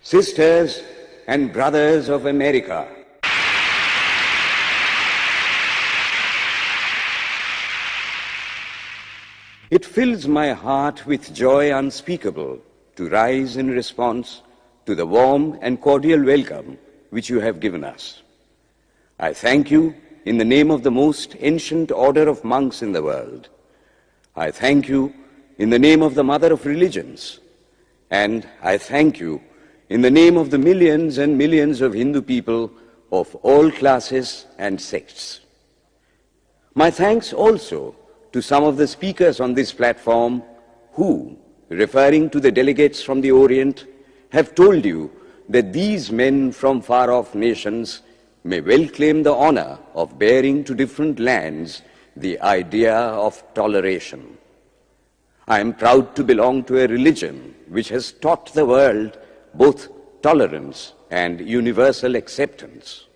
Sisters and brothers of America, it fills my heart with joy unspeakable to rise in response to the warm and cordial welcome which you have given us. I thank you in the name of the most ancient order of monks in the world. I thank you in the name of the mother of religions. And I thank you in the name of the millions and millions of Hindu people of all classes and sects. My thanks also to some of the speakers on this platform who, referring to the delegates from the Orient, have told you that these men from far-off nations may well claim the honor of bearing to different lands the idea of toleration. I am proud to belong to a religion which has taught the world both tolerance and universal acceptance.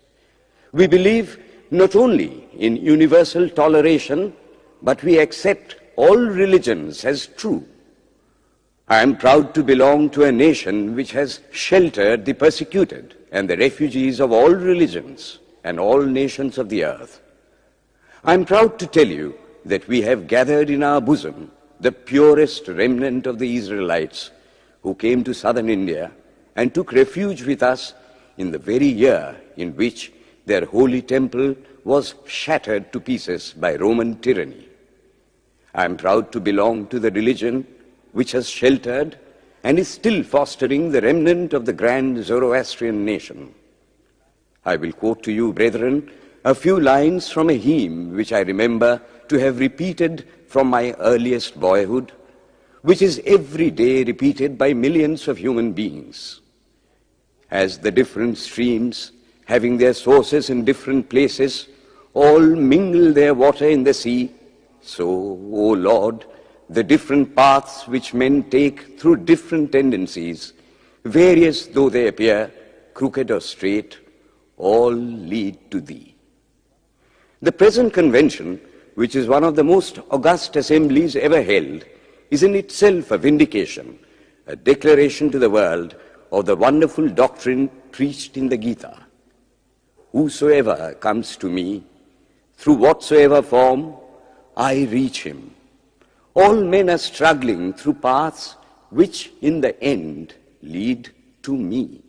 We believe not only in universal toleration, but we accept all religions as true. I am proud to belong to a nation which has sheltered the persecuted and the refugees of all religions and all nations of the earth. I am proud to tell you that we have gathered in our bosom the purest remnant of the Israelites who came to southern India and took refuge with us in the very year in which their holy temple was shattered to pieces by Roman tyranny. I am proud to belong to the religion which has sheltered and is still fostering the remnant of the grand Zoroastrian nation. I will quote to you, brethren, a few lines from a hymn which I remember to have repeated from my earliest boyhood, which is every day repeated by millions of human beings. As the different streams, having their sources in different places, all mingle their water in the sea, so, O Lord, the different paths which men take through different tendencies, various though they appear, crooked or straight, all lead to Thee. The present convention, which is one of the most august assemblies ever held, is in itself a vindication, a declaration to the world of the wonderful doctrine preached in the Gita. Whosoever comes to me, through whatsoever form, I reach him. All men are struggling through paths which in the end lead to me.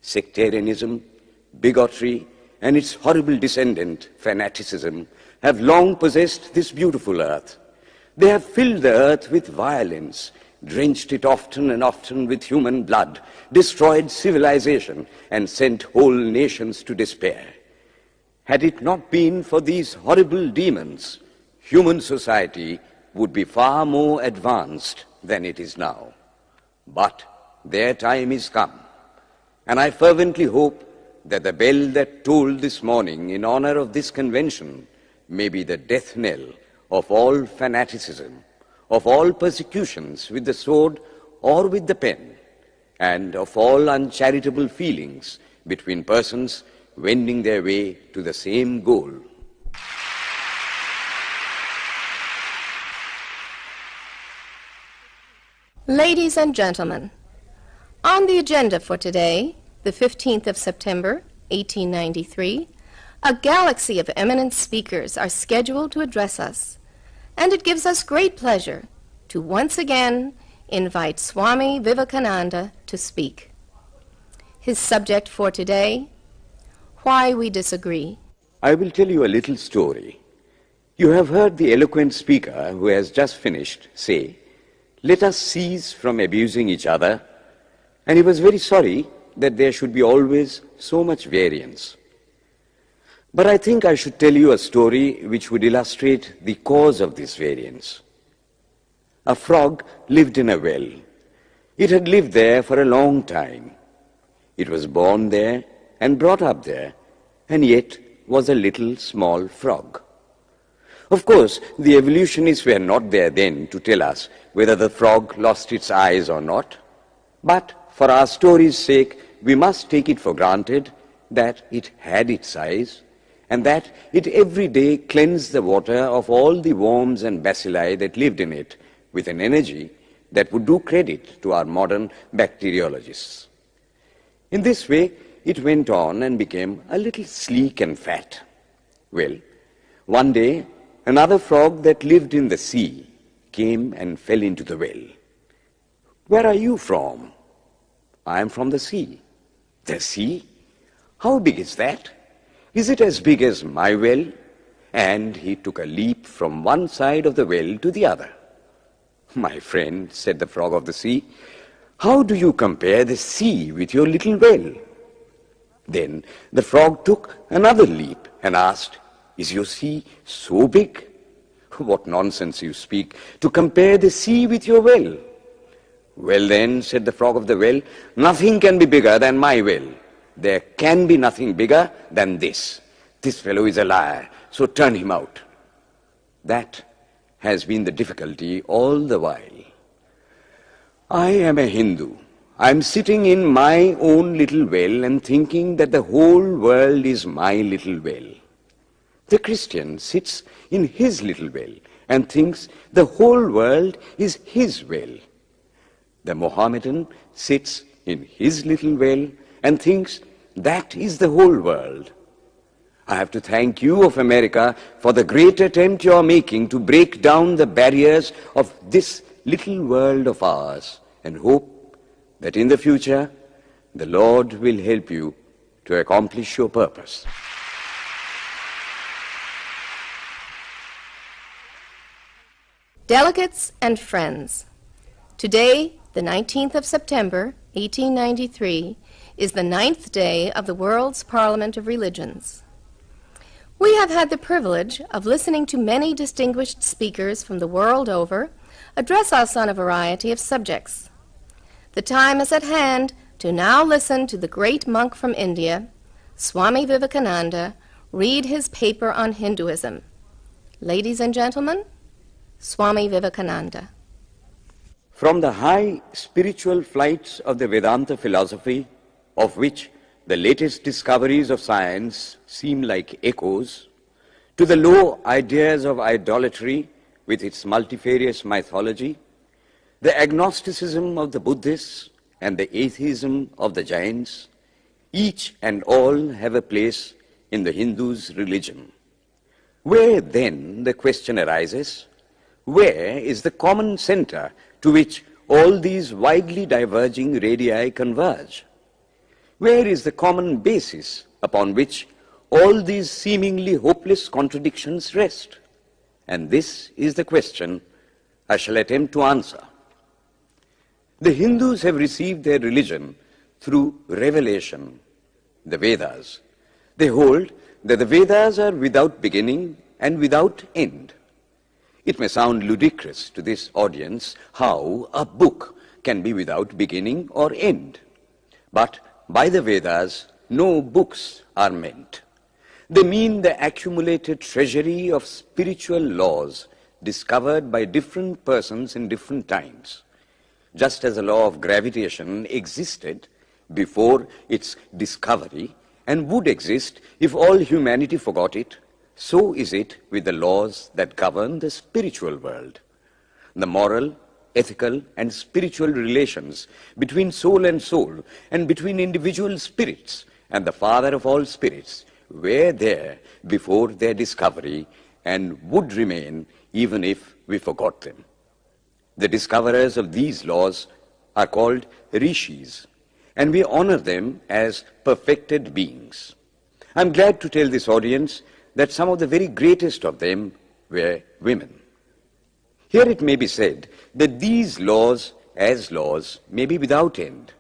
Sectarianism, bigotry, and its horrible descendant, fanaticism, have long possessed this beautiful earth. They have filled the earth with violence, drenched it often and often with human blood, destroyed civilization, and sent whole nations to despair. Had it not been for these horrible demons, human society would be far more advanced than it is now. But their time is come, and I fervently hope that the bell that tolled this morning in honor of this convention may be the death knell of all fanaticism, of all persecutions with the sword or with the pen, and of all uncharitable feelings between persons wending their way to the same goal. Ladies and gentlemen, on the agenda for today, the 15th of September, 1893, a galaxy of eminent speakers are scheduled to address us, and it gives us great pleasure to once again invite Swami Vivekananda to speak. His subject for today, Why We Disagree. I will tell you a little story. You have heard the eloquent speaker who has just finished say, "Let us cease from abusing each other," and he was very sorry that there should be always so much variance. But I think I should tell you a story which would illustrate the cause of this variance. A frog lived in a well. It had lived there for a long time. It was born there and brought up there, and yet was a little small frog. Of course, the evolutionists were not there then to tell us whether the frog lost its eyes or not, but for our story's sake, we must take it for granted that it had its eyes, and that it every day cleansed the water of all the worms and bacilli that lived in it with an energy that would do credit to our modern bacteriologists. In this way, it went on and became a little sleek and fat. Well, one day, another frog that lived in the sea came and fell into the well. "Where are you from?" "I am from the sea." "The sea? How big is that? Is it as big as my well?" And he took a leap from one side of the well to the other. "My friend," said the frog of the sea, "how do you compare the sea with your little well?" Then the frog took another leap and asked, "Is your sea so big?" "What nonsense you speak, to compare the sea with your well." "Well then," said the frog of the well, "nothing can be bigger than my well. There can be nothing bigger than this. This fellow is a liar, so turn him out." That has been the difficulty all the while. I am a Hindu. I am sitting in my own little well and thinking that the whole world is my little well. The Christian sits in his little well and thinks the whole world is his well. The Mohammedan sits in his little well and thinks that is the whole world. I have to thank you of America for the great attempt you are making to break down the barriers of this little world of ours, and hope that in the future the Lord will help you to accomplish your purpose. Delegates and friends, today, the 19th of September, 1893, is the 9th day of the World's Parliament of Religions. We have had the privilege of listening to many distinguished speakers from the world over address us on a variety of subjects. The time is at hand to now listen to the great monk from India, Swami Vivekananda, read his paper on Hinduism. Ladies and gentlemen, Swami Vivekananda. From the high spiritual flights of the Vedanta philosophy, of which the latest discoveries of science seem like echoes, to the low ideas of idolatry with its multifarious mythology, the agnosticism of the Buddhists and the atheism of the Jains, each and all have a place in the Hindu's religion. Where then, the question arises, where is the common center to which all these widely diverging radii converge? Where is the common basis upon which all these seemingly hopeless contradictions rest? And this is the question I shall attempt to answer. The Hindus have received their religion through revelation, the Vedas. They hold that the Vedas are without beginning and without end. It may sound ludicrous to this audience how a book can be without beginning or end. But by the Vedas, no books are meant. They mean the accumulated treasury of spiritual laws discovered by different persons in different times. Just as the law of gravitation existed before its discovery and would exist if all humanity forgot it, so is it with the laws that govern the spiritual world. The moral, ethical, and spiritual relations between soul and between individual spirits and the Father of all spirits were there before their discovery and would remain even if we forgot them. The discoverers of these laws are called rishis, and we honor them as perfected beings. I'm glad to tell this audience that some of the very greatest of them were women. Here it may be said that these laws, as laws, may be without end,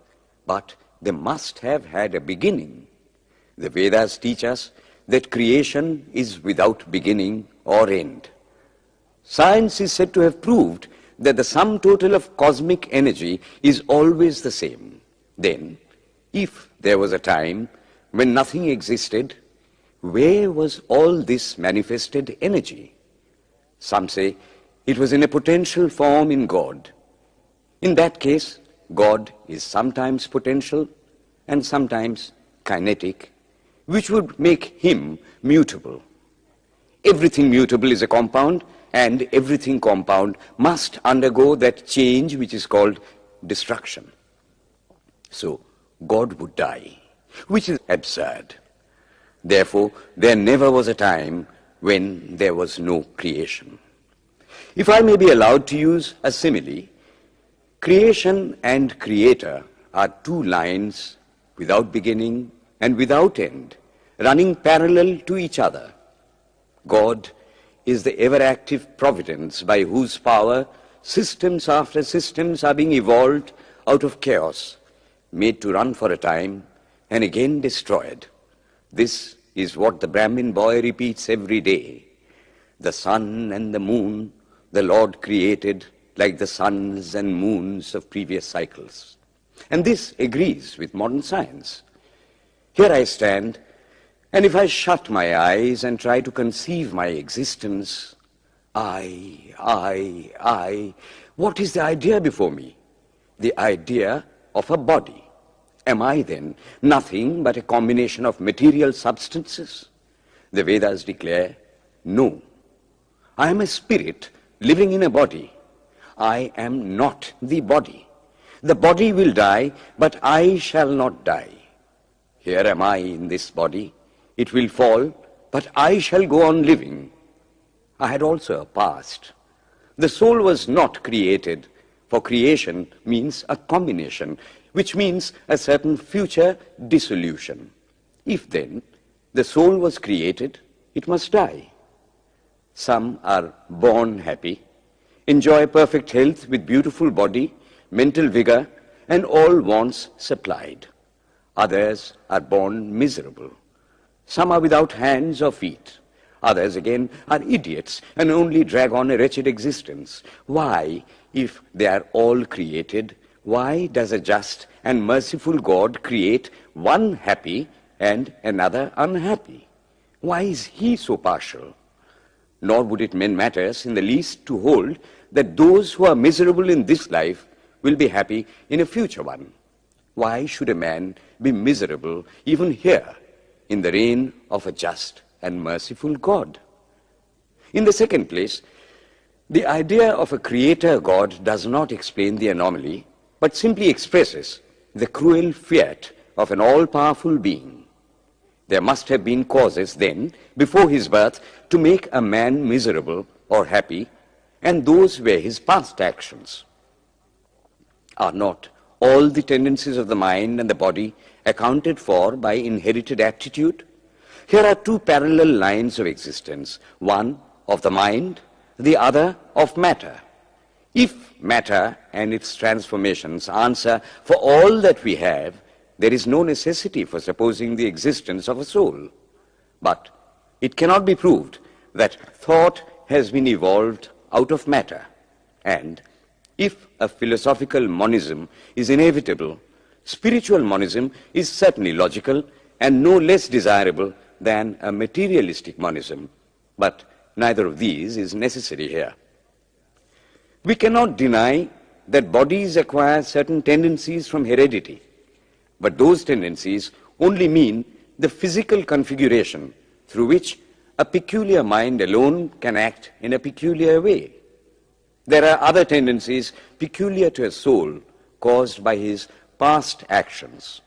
but they must have had a beginning. The Vedas teach us that creation is without beginning or end. Science is said to have proved that the sum total of cosmic energy is always the same. Then, if there was a time when nothing existed, where was all this manifested energy? Some say it was in a potential form in God. In that case, God is sometimes potential and sometimes kinetic, which would make him mutable. Everything mutable is a compound, and everything compound must undergo that change which is called destruction. So, God would die, which is absurd. Therefore, there never was a time when there was no creation. If I may be allowed to use a simile, creation and creator are two lines without beginning and without end, running parallel to each other. God is the ever-active providence by whose power systems after systems are being evolved out of chaos, made to run for a time and again destroyed. This is what the Brahmin boy repeats every day. The sun and the moon the Lord created like the suns and moons of previous cycles. And this agrees with modern science. Here I stand, and if I shut my eyes and try to conceive my existence, what is the idea before me? The idea of a body. Am I then nothing but a combination of material substances? The Vedas declare, no. I am a spirit living in a body. I am not the body. The body will die, but I shall not die. Here am I in this body. It will fall, but I shall go on living. I had also a past. The soul was not created, for creation means a combination, which means a certain future dissolution. If then the soul was created, it must die. Some are born happy, enjoy perfect health with beautiful body, mental vigor, and all wants supplied. Others are born miserable. Some are without hands or feet. Others again are idiots and only drag on a wretched existence. Why, if they are all created, why does a just and merciful God create one happy and another unhappy? Why is he so partial? Nor would it mend matters in the least to hold that those who are miserable in this life will be happy in a future one. Why should a man be miserable even here in the reign of a just and merciful God? In the second place, the idea of a creator God does not explain the anomaly, but simply expresses the cruel fiat of an all-powerful being. There must have been causes then, before his birth, to make a man miserable or happy, and those were his past actions. Are not all the tendencies of the mind and the body accounted for by inherited aptitude? Here are two parallel lines of existence, one of the mind, the other of matter. If matter and its transformations answer for all that we have, there is no necessity for supposing the existence of a soul. But it cannot be proved that thought has been evolved out of matter. And if a philosophical monism is inevitable, spiritual monism is certainly logical and no less desirable than a materialistic monism. But neither of these is necessary here. We cannot deny that bodies acquire certain tendencies from heredity, but those tendencies only mean the physical configuration through which a peculiar mind alone can act in a peculiar way. There are other tendencies peculiar to a soul caused by his past actions,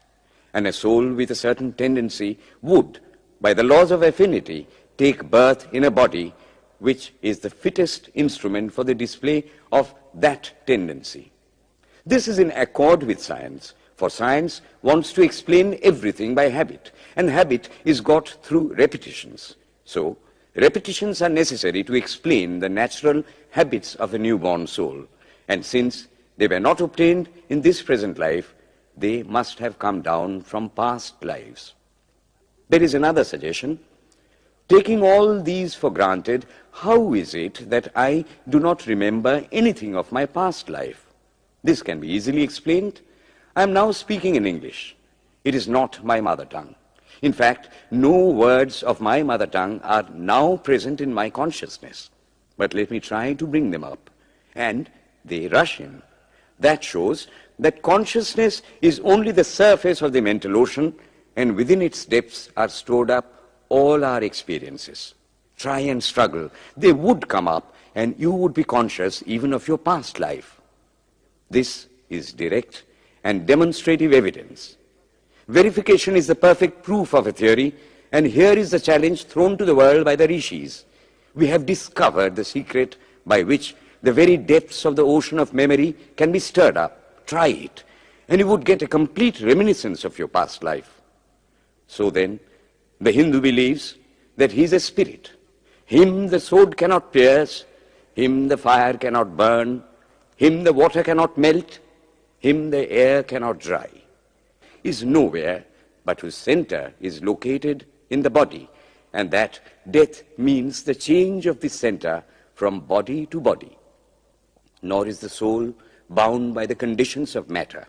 and a soul with a certain tendency would, by the laws of affinity, take birth in a body which is the fittest instrument for the display of that tendency. This is in accord with science, for science wants to explain everything by habit, and habit is got through repetitions. So, repetitions are necessary to explain the natural habits of a newborn soul, and since they were not obtained in this present life, they must have come down from past lives. There is another suggestion. Taking all these for granted, how is it that I do not remember anything of my past life? This can be easily explained. I am now speaking in English. It is not my mother tongue. In fact, no words of my mother tongue are now present in my consciousness. But let me try to bring them up. And they rush in. That shows that consciousness is only the surface of the mental ocean, and within its depths are stored up all our experiences. Try and struggle. They would come up, and you would be conscious even of your past life. This is direct and demonstrative evidence. Verification is the perfect proof of a theory, and here is the challenge thrown to the world by the rishis. We have discovered the secret by which the very depths of the ocean of memory can be stirred up. Try it, and you would get a complete reminiscence of your past life. So then, the Hindu believes that he is a spirit. Him the sword cannot pierce, him the fire cannot burn, him the water cannot melt, him the air cannot dry. He is nowhere but whose center is located in the body, and that death means the change of the center from body to body. Nor is the soul bound by the conditions of matter.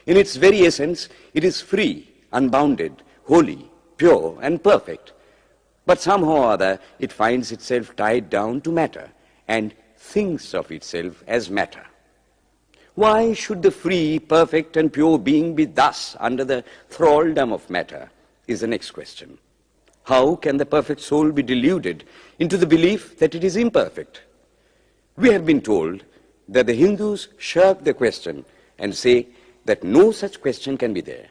In its very essence, it is free, unbounded, holy, pure, and perfect. But somehow or other, it finds itself tied down to matter and thinks of itself as matter. Why should the free, perfect, and pure being be thus under the thraldom of matter, is the next question. How can the perfect soul be deluded into the belief that it is imperfect? We have been told that the Hindus shirk the question and say that no such question can be there.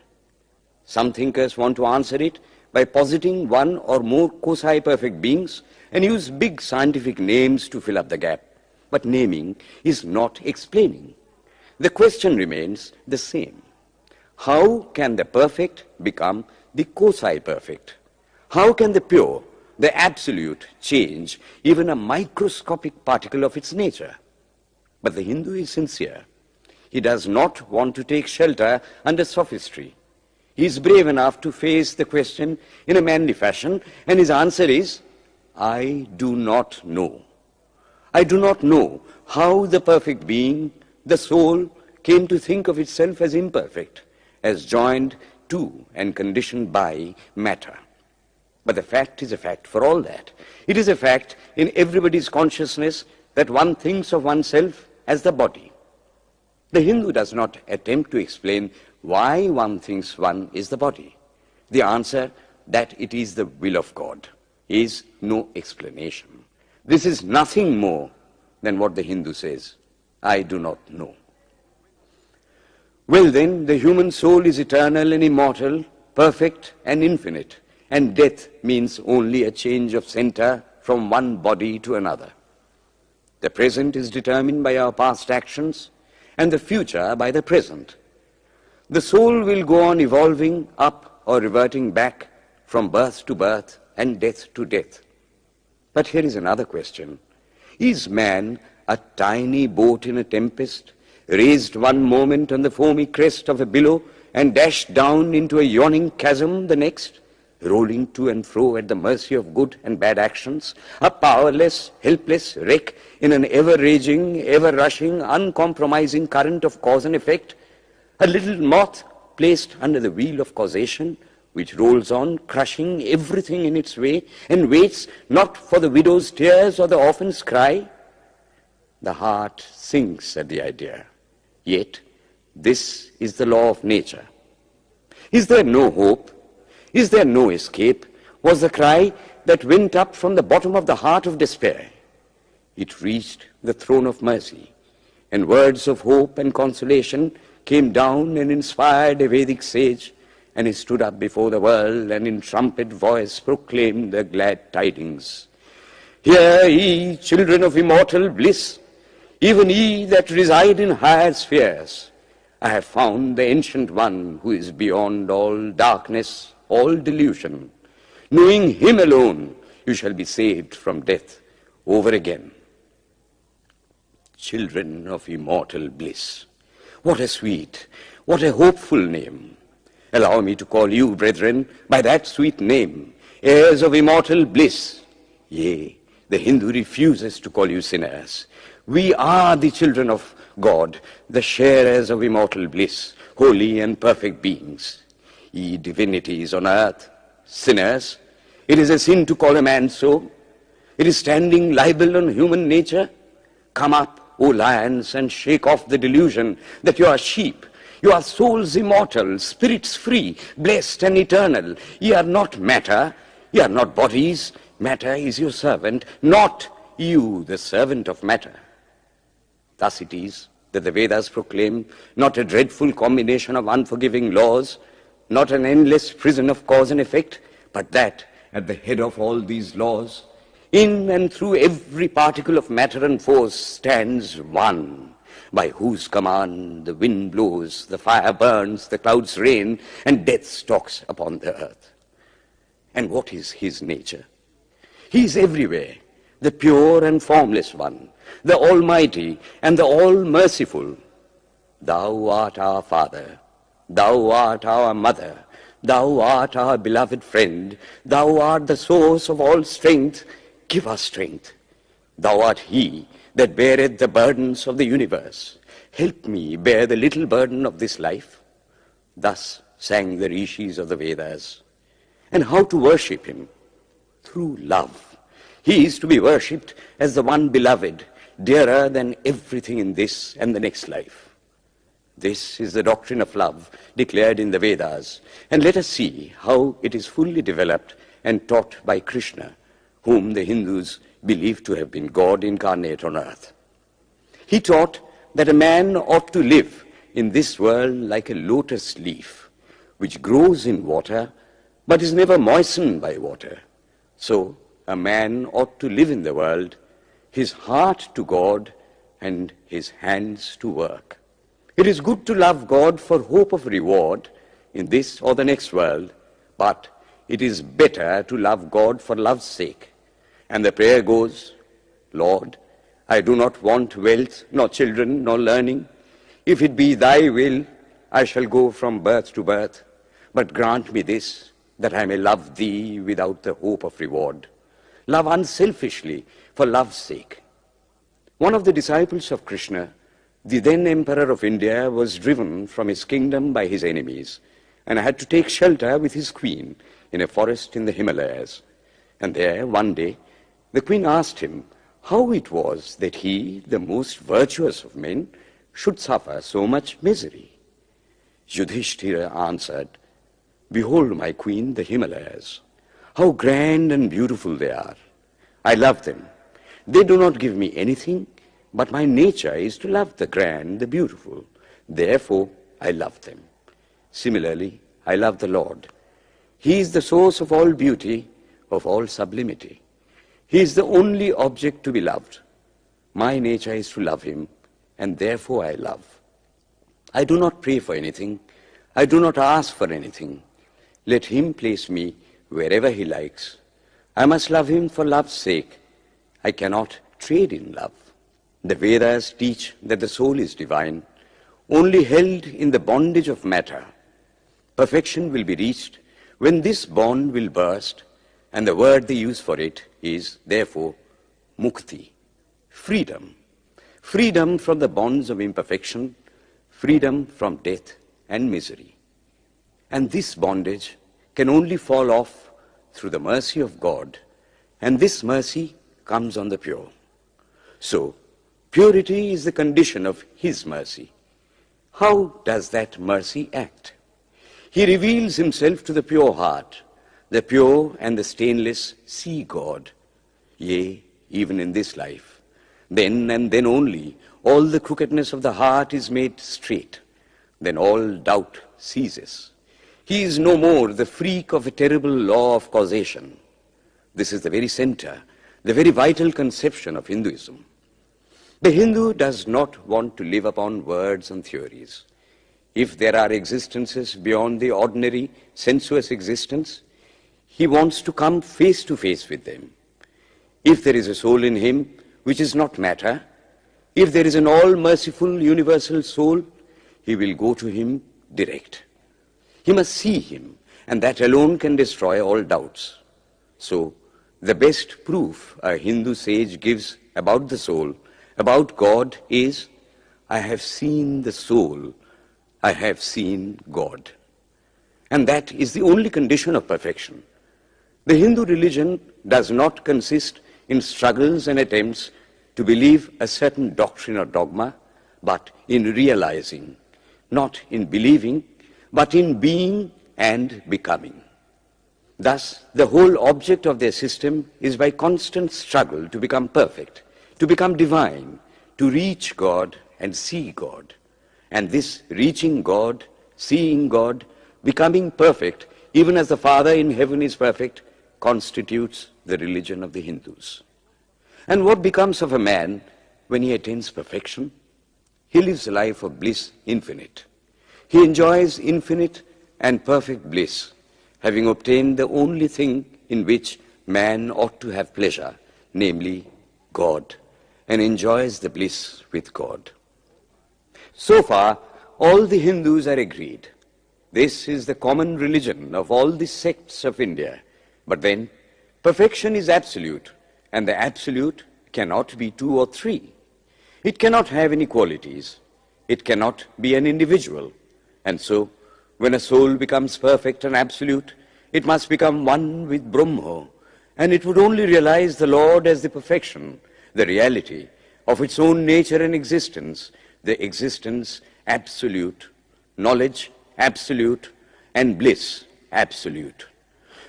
Some thinkers want to answer it by positing one or more quasi-perfect beings and use big scientific names to fill up the gap. But naming is not explaining. The question remains the same. How can the perfect become the quasi-perfect? How can the pure, the absolute, change even a microscopic particle of its nature? But the Hindu is sincere. He does not want to take shelter under sophistry. He is brave enough to face the question in a manly fashion, and his answer is, I do not know. I do not know how the perfect being, the soul, came to think of itself as imperfect, as joined to and conditioned by matter. But the fact is a fact for all that. It is a fact in everybody's consciousness that one thinks of oneself as the body. The Hindu does not attempt to explain why one thinks one is the body. The answer, that it is the will of God, is no explanation. This is nothing more than what the Hindu says, I do not know. Well then, the human soul is eternal and immortal, perfect and infinite, and death means only a change of center from one body to another. The present is determined by our past actions, and the future by the present. The soul will go on evolving up or reverting back from birth to birth and death to death. But here is another question. Is man a tiny boat in a tempest, raised one moment on the foamy crest of a billow and dashed down into a yawning chasm the next, rolling to and fro at the mercy of good and bad actions, a powerless, helpless wreck in an ever-raging, ever-rushing, uncompromising current of cause and effect, a little moth placed under the wheel of causation, which rolls on, crushing everything in its way, and waits not for the widow's tears or the orphan's cry? The heart sinks at the idea. Yet, this is the law of nature. Is there no hope? Is there no escape? Was the cry that went up from the bottom of the heart of despair. It reached the throne of mercy, and words of hope and consolation came down and inspired a Vedic sage, and he stood up before the world and in trumpet voice proclaimed the glad tidings. Hear ye, children of immortal bliss, even ye that reside in higher spheres. I have found the ancient one who is beyond all darkness, all delusion. Knowing him alone, you shall be saved from death over again. Children of immortal bliss. What a sweet, what a hopeful name. Allow me to call you, brethren, by that sweet name, heirs of immortal bliss. Yea, the Hindu refuses to call you sinners. We are the children of God, the sharers of immortal bliss, holy and perfect beings. Ye divinities on earth, sinners, it is a sin to call a man so. It is standing libel on human nature. Come up, O lions, and shake off the delusion that you are sheep. You are souls immortal, spirits free, blessed and eternal. Ye are not matter, ye are not bodies. Matter is your servant, not you the servant of matter. Thus it is that the Vedas proclaim not a dreadful combination of unforgiving laws, not an endless prison of cause and effect, but that at the head of all these laws, in and through every particle of matter and force stands one, by whose command the wind blows, the fire burns, the clouds rain, and death stalks upon the earth. And what is his nature? He is everywhere, the pure and formless one, the Almighty and the All-Merciful. Thou art our Father, thou art our Mother, thou art our beloved friend, thou art the source of all strength, give us strength. Thou art he that beareth the burdens of the universe. Help me bear the little burden of this life. Thus sang the rishis of the Vedas. And how to worship him? Through love. He is to be worshipped as the one beloved, dearer than everything in this and the next life. This is the doctrine of love declared in the Vedas, and let us see how it is fully developed and taught by Krishna, whom the Hindus believe to have been God incarnate on earth. He taught that a man ought to live in this world like a lotus leaf, which grows in water but is never moistened by water. So a man ought to live in the world, his heart to God and his hands to work. It is good to love God for hope of reward in this or the next world, but it is better to love God for love's sake. And the prayer goes, Lord, I do not want wealth, nor children, nor learning. If it be thy will, I shall go from birth to birth. But grant me this, that I may love thee without the hope of reward. Love unselfishly for love's sake. One of the disciples of Krishna, the then emperor of India, was driven from his kingdom by his enemies and had to take shelter with his queen in a forest in the Himalayas. And there, one day, the queen asked him how it was that he, the most virtuous of men, should suffer so much misery. Yudhishthira answered, Behold, my queen, the Himalayas. How grand and beautiful they are. I love them. They do not give me anything, but my nature is to love the grand, the beautiful. Therefore, I love them. Similarly, I love the Lord. He is the source of all beauty, of all sublimity. He is the only object to be loved. My nature is to love him, and therefore I love. I do not pray for anything. I do not ask for anything. Let him place me wherever he likes. I must love him for love's sake. I cannot trade in love. The Vedas teach that the soul is divine, only held in the bondage of matter. Perfection will be reached when this bond will burst, and the word they use for it is, therefore, mukti, freedom. Freedom from the bonds of imperfection, freedom from death and misery. And this bondage can only fall off through the mercy of God, and this mercy comes on the pure. So, purity is the condition of his mercy. How does that mercy act? He reveals himself to the pure heart. The pure and the stainless see God, yea, even in this life. Then and then only all the crookedness of the heart is made straight. Then all doubt ceases. He is no more the freak of a terrible law of causation. This is the very center, the very vital conception of Hinduism. The Hindu does not want to live upon words and theories. If there are existences beyond the ordinary sensuous existence, he wants to come face to face with them. If there is a soul in him which is not matter, if there is an all-merciful universal soul, he will go to him direct. He must see him, and that alone can destroy all doubts. So, the best proof a Hindu sage gives about the soul, about God, is, I have seen the soul, I have seen God. And that is the only condition of perfection. The Hindu religion does not consist in struggles and attempts to believe a certain doctrine or dogma, but in realizing, not in believing, but in being and becoming. Thus, the whole object of their system is by constant struggle to become perfect, to become divine, to reach God and see God. And this reaching God, seeing God, becoming perfect, even as the Father in heaven is perfect, constitutes the religion of the Hindus. And what becomes of a man when he attains perfection? He lives a life of bliss infinite. He enjoys infinite and perfect bliss, having obtained the only thing in which man ought to have pleasure, namely God, and enjoys the bliss with God. So far, all the Hindus are agreed. This is the common religion of all the sects of India. But then, perfection is absolute, and the absolute cannot be two or three. It cannot have any qualities. It cannot be an individual. And so, when a soul becomes perfect and absolute, it must become one with Brahma, and it would only realize the Lord as the perfection, the reality of its own nature and existence, the existence absolute, knowledge absolute, and bliss absolute.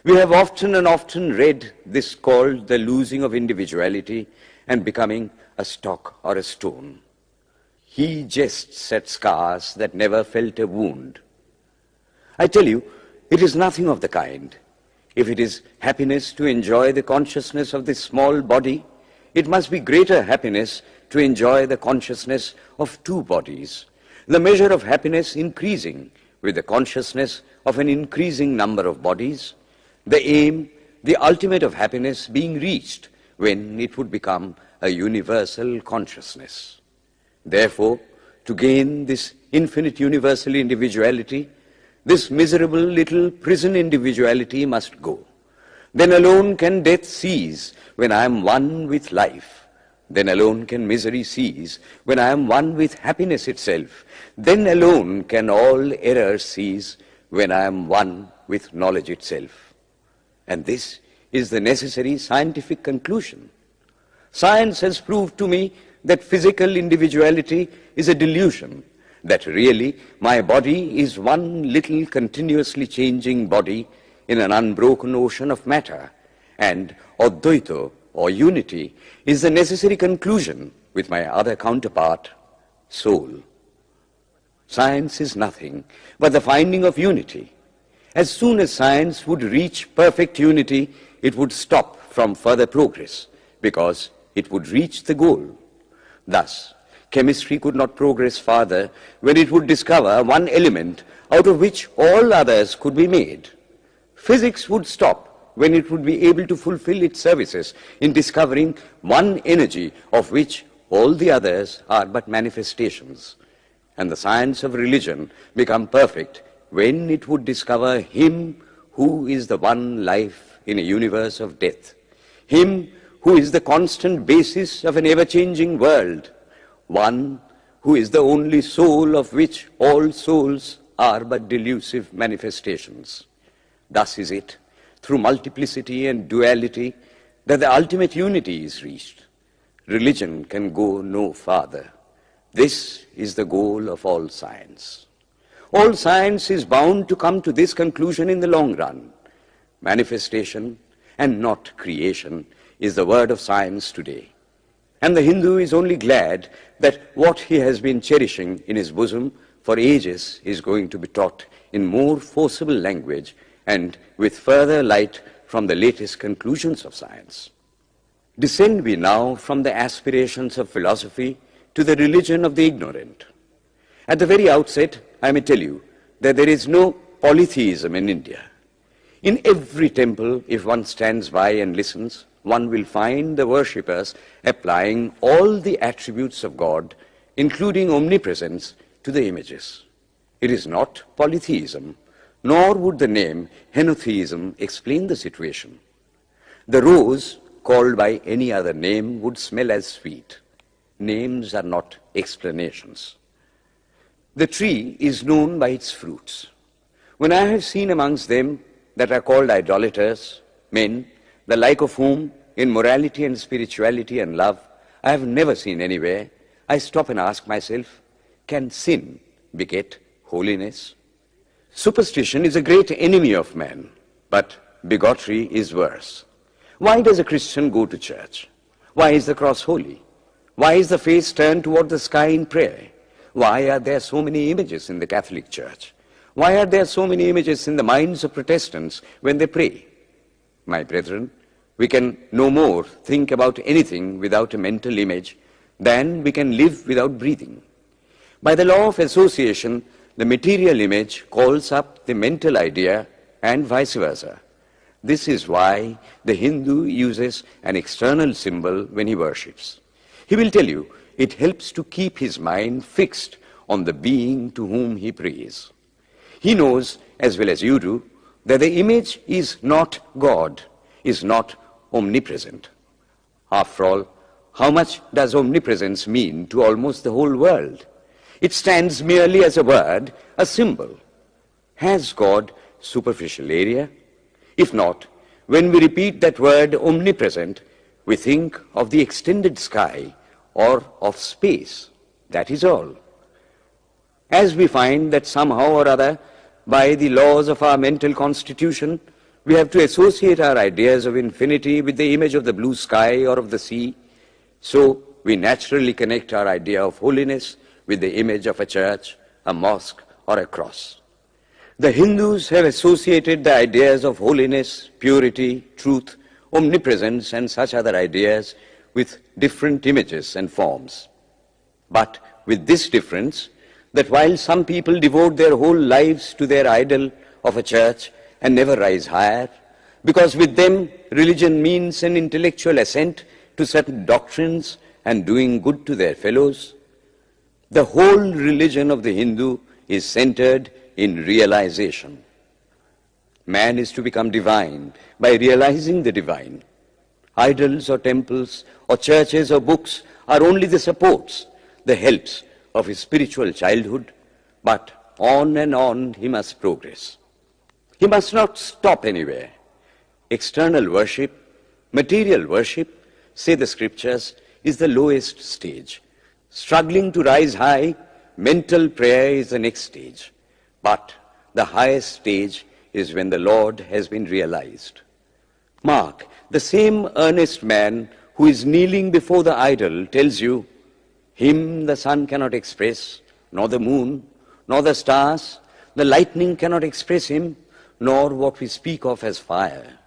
We have often and often read this called the losing of individuality and becoming a stock or a stone. He jests at scars that never felt a wound. I tell you, it is nothing of the kind. If it is happiness to enjoy the consciousness of this small body, it must be greater happiness to enjoy the consciousness of two bodies, the measure of happiness increasing with the consciousness of an increasing number of bodies, the aim, the ultimate of happiness being reached when it would become a universal consciousness. Therefore, to gain this infinite universal individuality, this miserable little prison individuality must go. Then alone can death cease when I am one with life. Then alone can misery cease when I am one with happiness itself. Then alone can all error cease when I am one with knowledge itself. And this is the necessary scientific conclusion. Science has proved to me that physical individuality is a delusion, that really my body is one little continuously changing body in an unbroken ocean of matter, and Advaita, or unity, is the necessary conclusion with my other counterpart, soul. Science is nothing but the finding of unity. As soon as science would reach perfect unity, it would stop from further progress, because it would reach the goal. Thus, chemistry could not progress farther when it would discover one element out of which all others could be made. Physics would stop when it would be able to fulfill its services in discovering one energy of which all the others are but manifestations. And the science of religion become perfect when it would discover Him who is the one life in a universe of death, Him who is the constant basis of an ever-changing world, one who is the only soul of which all souls are but delusive manifestations. Thus is it, through multiplicity and duality, that the ultimate unity is reached. Religion can go no farther. This is the goal of all science. All science is bound to come to this conclusion in the long run. Manifestation and not creation is the word of science today. And the Hindu is only glad that what he has been cherishing in his bosom for ages is going to be taught in more forcible language and with further light from the latest conclusions of science. Descend we now from the aspirations of philosophy to the religion of the ignorant. At the very outset, I may tell you that there is no polytheism in India. In every temple, if one stands by and listens, one will find the worshippers applying all the attributes of God, including omnipresence, to the images. It is not polytheism, nor would the name henotheism explain the situation. The rose, called by any other name, would smell as sweet. Names are not explanations. The tree is known by its fruits. When I have seen amongst them that are called idolaters, men, the like of whom, in morality and spirituality and love, I have never seen anywhere, I stop and ask myself, can sin beget holiness? Superstition is a great enemy of man, but bigotry is worse. Why does a Christian go to church? Why is the cross holy? Why is the face turned toward the sky in prayer? Why are there so many images in the Catholic Church? Why are there so many images in the minds of Protestants when they pray? My brethren, we can no more think about anything without a mental image than we can live without breathing. By the law of association, the material image calls up the mental idea and vice versa. This is why the Hindu uses an external symbol when he worships. He will tell you it helps to keep his mind fixed on the being to whom he prays. He knows, as well as you do, that the image is not God, is not omnipresent. After all, how much does omnipresence mean to almost the whole world? It stands merely as a word, a symbol. Has God superficial area? If not, when we repeat that word omnipresent, we think of the extended sky or of space. That is all. As we find that somehow or other, by the laws of our mental constitution, we have to associate our ideas of infinity with the image of the blue sky or of the sea, so we naturally connect our idea of holiness with the image of a church, a mosque, or a cross. The Hindus have associated the ideas of holiness, purity, truth, omnipresence, and such other ideas with different images and forms. But with this difference, that while some people devote their whole lives to their idol of a church and never rise higher, because with them religion means an intellectual assent to certain doctrines and doing good to their fellows, the whole religion of the Hindu is centered in realization. Man is to become divine by realizing the divine. Idols or temples or churches or books are only the supports, the helps of his spiritual childhood, but on and on he must progress. He must not stop anywhere. External worship, material worship, say the scriptures, is the lowest stage. Struggling to rise high, mental prayer is the next stage. But the highest stage is when the Lord has been realized. Mark, the same earnest man who is kneeling before the idol tells you, him the sun cannot express, nor the moon, nor the stars, the lightning cannot express him, nor what we speak of as fire.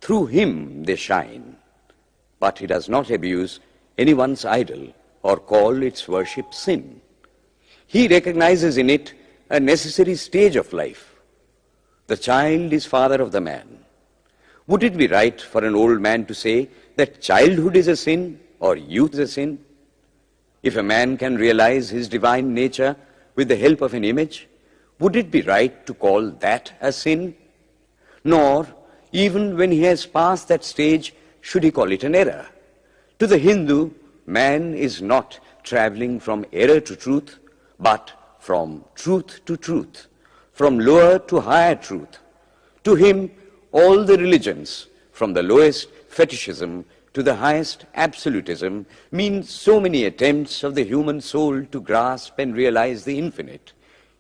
Through him they shine. But he does not abuse anyone's idol or call its worship sin. He recognizes in it a necessary stage of life. The child is father of the man. Would it be right for an old man to say that childhood is a sin or youth is a sin? If a man can realize his divine nature with the help of an image, would it be right to call that a sin? Nor, even when he has passed that stage, should he call it an error. To the Hindu, man is not traveling from error to truth, but from truth to truth, from lower to higher truth. To him, all the religions, from the lowest fetishism to the highest absolutism, mean so many attempts of the human soul to grasp and realize the infinite,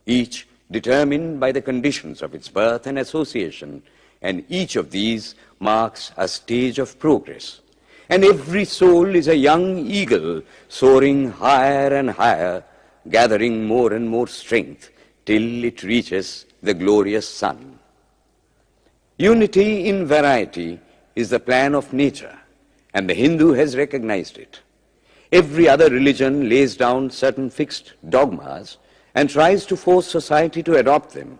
each determined by the conditions of its birth and association, and each of these marks a stage of progress. And every soul is a young eagle soaring higher and higher, gathering more and more strength till it reaches the glorious sun. Unity in variety is the plan of nature, and the Hindu has recognized it. Every other religion lays down certain fixed dogmas and tries to force society to adopt them.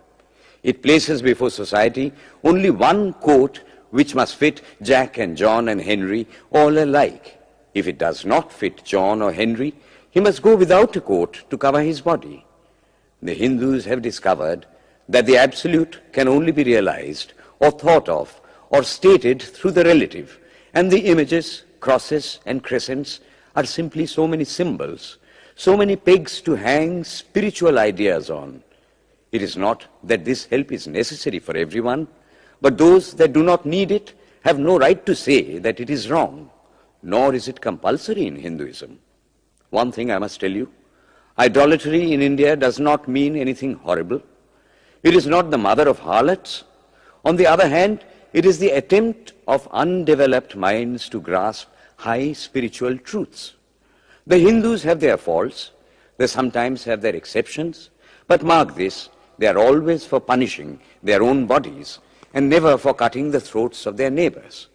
It places before society only one coat which must fit Jack and John and Henry all alike. If it does not fit John or Henry, he must go without a coat to cover his body. The Hindus have discovered that the absolute can only be realized or thought of or stated through the relative, and the images, crosses and crescents are simply so many symbols, so many pegs to hang spiritual ideas on. It is not that this help is necessary for everyone, but those that do not need it have no right to say that it is wrong, nor is it compulsory in Hinduism. One thing I must tell you, idolatry in India does not mean anything horrible. It is not the mother of harlots. On the other hand, it is the attempt of undeveloped minds to grasp high spiritual truths. The Hindus have their faults, they sometimes have their exceptions, but mark this, they are always for punishing their own bodies and never for cutting the throats of their neighbors.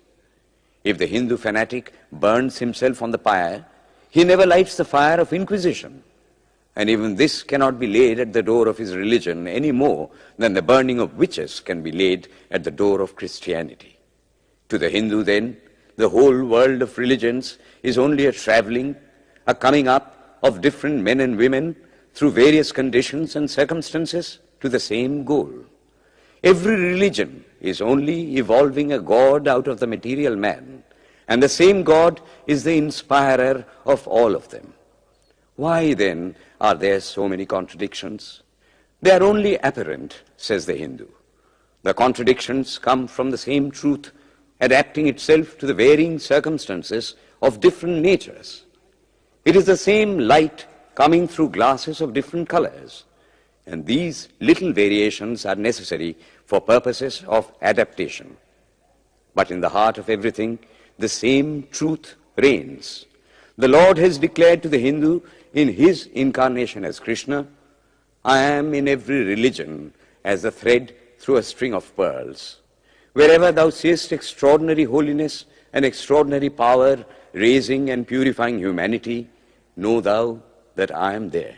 If the Hindu fanatic burns himself on the pyre, he never lights the fire of inquisition. And even this cannot be laid at the door of his religion any more than the burning of witches can be laid at the door of Christianity. To the Hindu, then, the whole world of religions is only a traveling, a coming up of different men and women through various conditions and circumstances to the same goal. Every religion is only evolving a God out of the material man, and the same God is the inspirer of all of them. Why, then, are there so many contradictions? They are only apparent, says the Hindu. The contradictions come from the same truth adapting itself to the varying circumstances of different natures. It is the same light coming through glasses of different colors, and these little variations are necessary for purposes of adaptation. But in the heart of everything, the same truth reigns. The Lord has declared to the Hindu in his incarnation as Krishna, I am in every religion as a thread through a string of pearls. Wherever thou seest extraordinary holiness and extraordinary power raising and purifying humanity, know thou that I am there.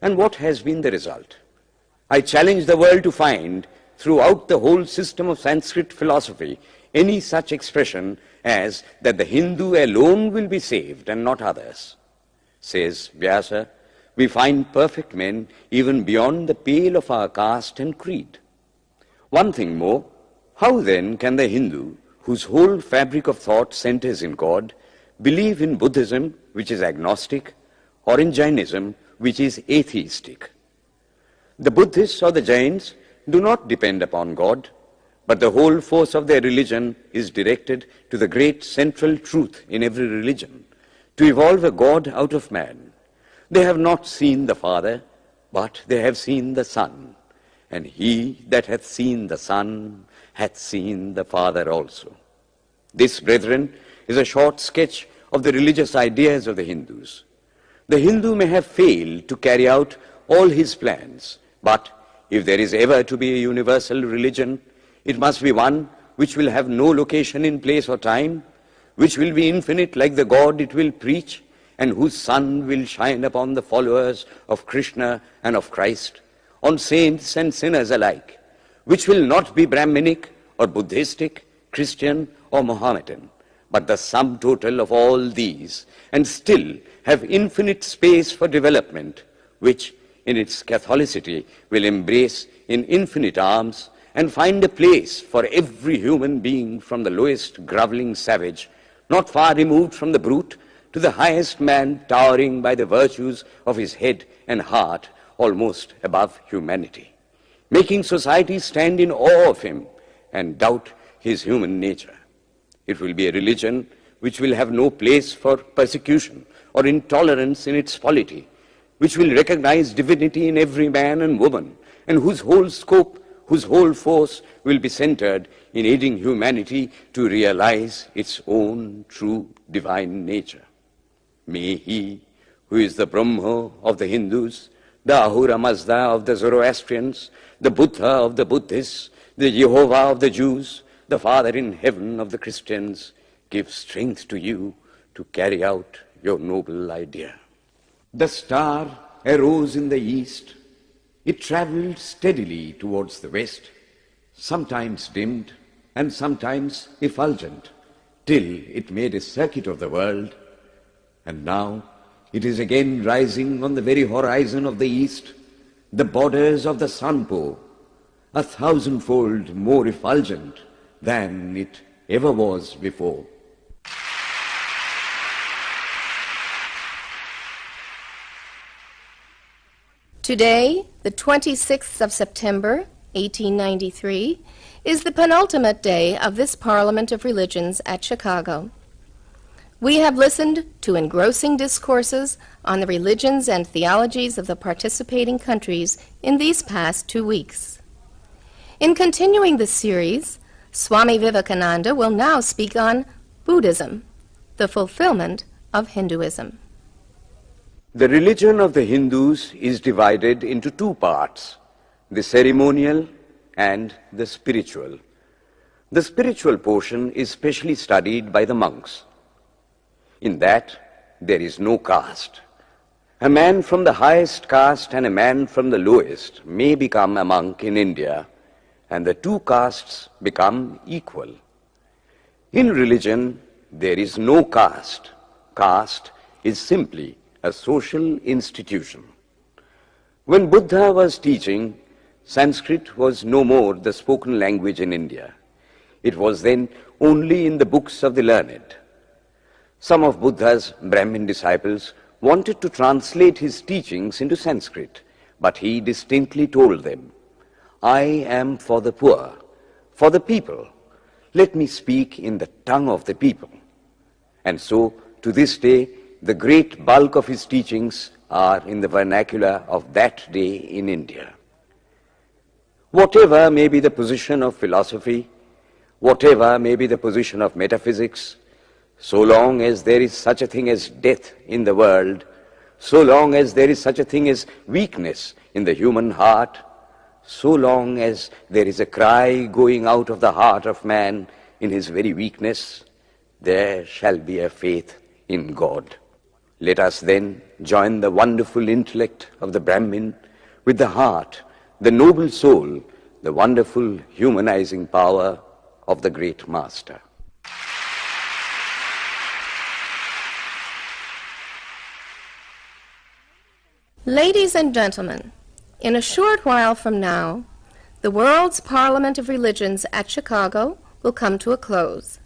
And what has been the result? I challenge the world to find throughout the whole system of Sanskrit philosophy any such expression as that the Hindu alone will be saved and not others. Says Vyasa, we find perfect men even beyond the pale of our caste and creed. One thing more, how then can the Hindu, whose whole fabric of thought centers in God, believe in Buddhism, which is agnostic, or in Jainism, which is atheistic? The Buddhists or the Jains do not depend upon God, but the whole force of their religion is directed to the great central truth in every religion, to evolve a God out of man. They have not seen the Father, but they have seen the Son, and he that hath seen the Son hath seen the Father also. This, brethren, is a short sketch of the religious ideas of the Hindus. The Hindu may have failed to carry out all his plans, but if there is ever to be a universal religion, it must be one which will have no location in place or time, which will be infinite like the God it will preach, and whose sun will shine upon the followers of Krishna and of Christ, on saints and sinners alike, which will not be Brahminic or Buddhistic, Christian or Mohammedan, but the sum total of all these, and still have infinite space for development, which in its Catholicity will embrace in infinite arms and find a place for every human being from the lowest groveling savage, not far removed from the brute, to the highest man towering by the virtues of his head and heart almost above humanity, making society stand in awe of him and doubt his human nature. It will be a religion which will have no place for persecution or intolerance in its polity, which will recognize divinity in every man and woman, and whose whole scope, whose whole force will be centered in aiding humanity to realize its own true divine nature. May he, who is the Brahma of the Hindus, the Ahura Mazda of the Zoroastrians, the Buddha of the Buddhists, the Jehovah of the Jews, the Father in heaven of the Christians, give strength to you to carry out your noble idea. The star arose in the east. It traveled steadily towards the west, sometimes dimmed and sometimes effulgent, till it made a circuit of the world. And now it is again rising on the very horizon of the east, the borders of the sun-pole, 1,000-fold more effulgent than it ever was before. Today, the 26th of September, 1893, is the penultimate day of this Parliament of Religions at Chicago. We have listened to engrossing discourses on the religions and theologies of the participating countries in these past 2 weeks. In continuing this series, Swami Vivekananda will now speak on Buddhism, the fulfillment of Hinduism. The religion of the Hindus is divided into two parts, the ceremonial and the spiritual. The spiritual portion is specially studied by the monks. In that, there is no caste. A man from the highest caste and a man from the lowest may become a monk in India, and the two castes become equal. In religion, there is no caste. Caste is simply a social institution. When Buddha was teaching, Sanskrit was no more the spoken language in India. It was then only in the books of the learned. Some of Buddha's Brahmin disciples wanted to translate his teachings into Sanskrit, but he distinctly told them, "I am for the poor, for the people. Let me speak in the tongue of the people." And so, to this day, the great bulk of his teachings are in the vernacular of that day in India. Whatever may be the position of philosophy, whatever may be the position of metaphysics, so long as there is such a thing as death in the world, so long as there is such a thing as weakness in the human heart, so long as there is a cry going out of the heart of man in his very weakness, there shall be a faith in God. Let us then join the wonderful intellect of the Brahmin with the heart, the noble soul, the wonderful humanizing power of the great Master. Ladies and gentlemen, in a short while from now, the World's Parliament of Religions at Chicago will come to a close.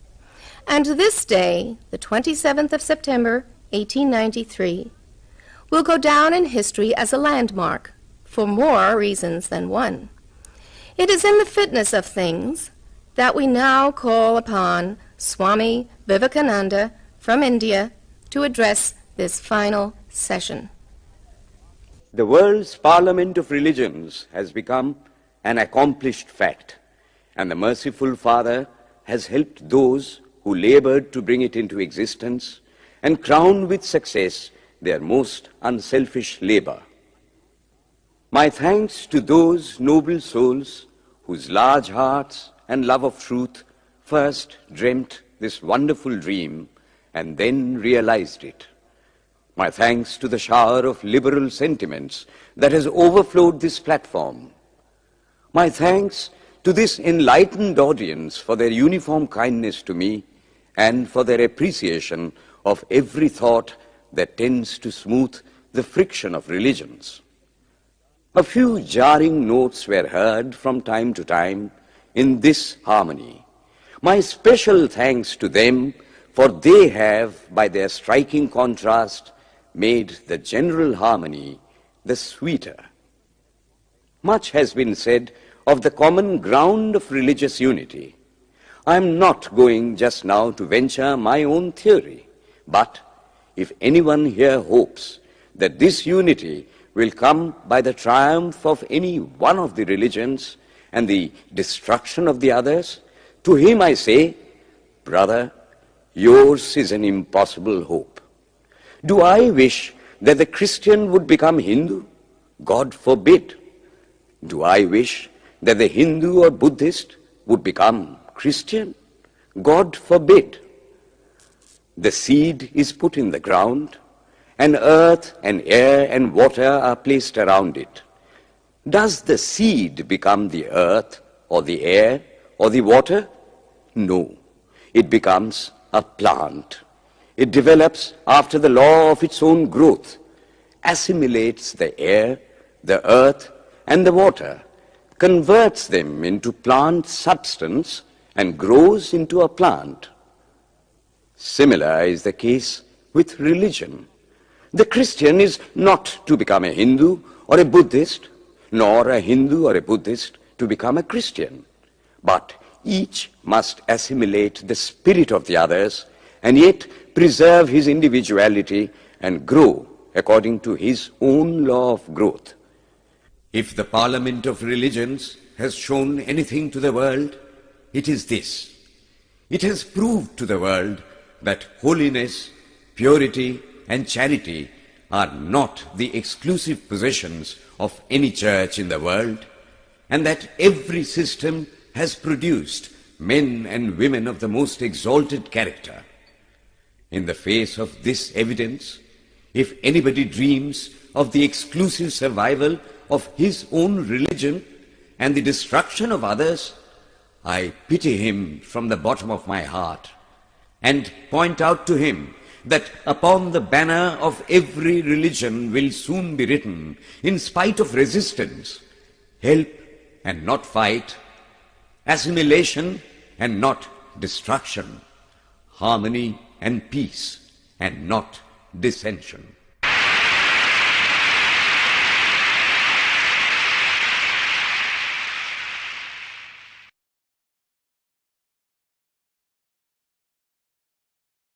And this day, the 27th of September, 1893, will go down in history as a landmark for more reasons than one. It is in the fitness of things that we now call upon Swami Vivekananda from India to address this final session. The world's Parliament of Religions has become an accomplished fact, and the merciful Father has helped those who labored to bring it into existence and crown with success their most unselfish labor. My thanks to those noble souls whose large hearts and love of truth first dreamt this wonderful dream and then realized it. My thanks to the shower of liberal sentiments that has overflowed this platform. My thanks to this enlightened audience for their uniform kindness to me and for their appreciation of every thought that tends to smooth the friction of religions. A few jarring notes were heard from time to time in this harmony. My special thanks to them, for they have, by their striking contrast, made the general harmony the sweeter. Much has been said of the common ground of religious unity. I am not going just now to venture my own theory, but if anyone here hopes that this unity will come by the triumph of any one of the religions and the destruction of the others, to him I say, brother, yours is an impossible hope. Do I wish that the Christian would become Hindu? God forbid. Do I wish that the Hindu or Buddhist would become Christian? God forbid. The seed is put in the ground, and earth and air and water are placed around it. Does the seed become the earth or the air or the water? No. It becomes a plant. It develops after the law of its own growth, assimilates the air, the earth, and the water, converts them into plant substance, and grows into a plant. Similar is the case with religion. The Christian is not to become a Hindu or a Buddhist, nor a Hindu or a Buddhist to become a Christian, but each must assimilate the spirit of the others and yet preserve his individuality and grow according to his own law of growth. If the Parliament of Religions has shown anything to the world, it is this. It has proved to the world that holiness, purity, and charity are not the exclusive possessions of any church in the world, and that every system has produced men and women of the most exalted character. In the face of this evidence, if anybody dreams of the exclusive survival of his own religion and the destruction of others, I pity him from the bottom of my heart and point out to him that upon the banner of every religion will soon be written, in spite of resistance, help and not fight, assimilation and not destruction, harmony and peace and not dissension.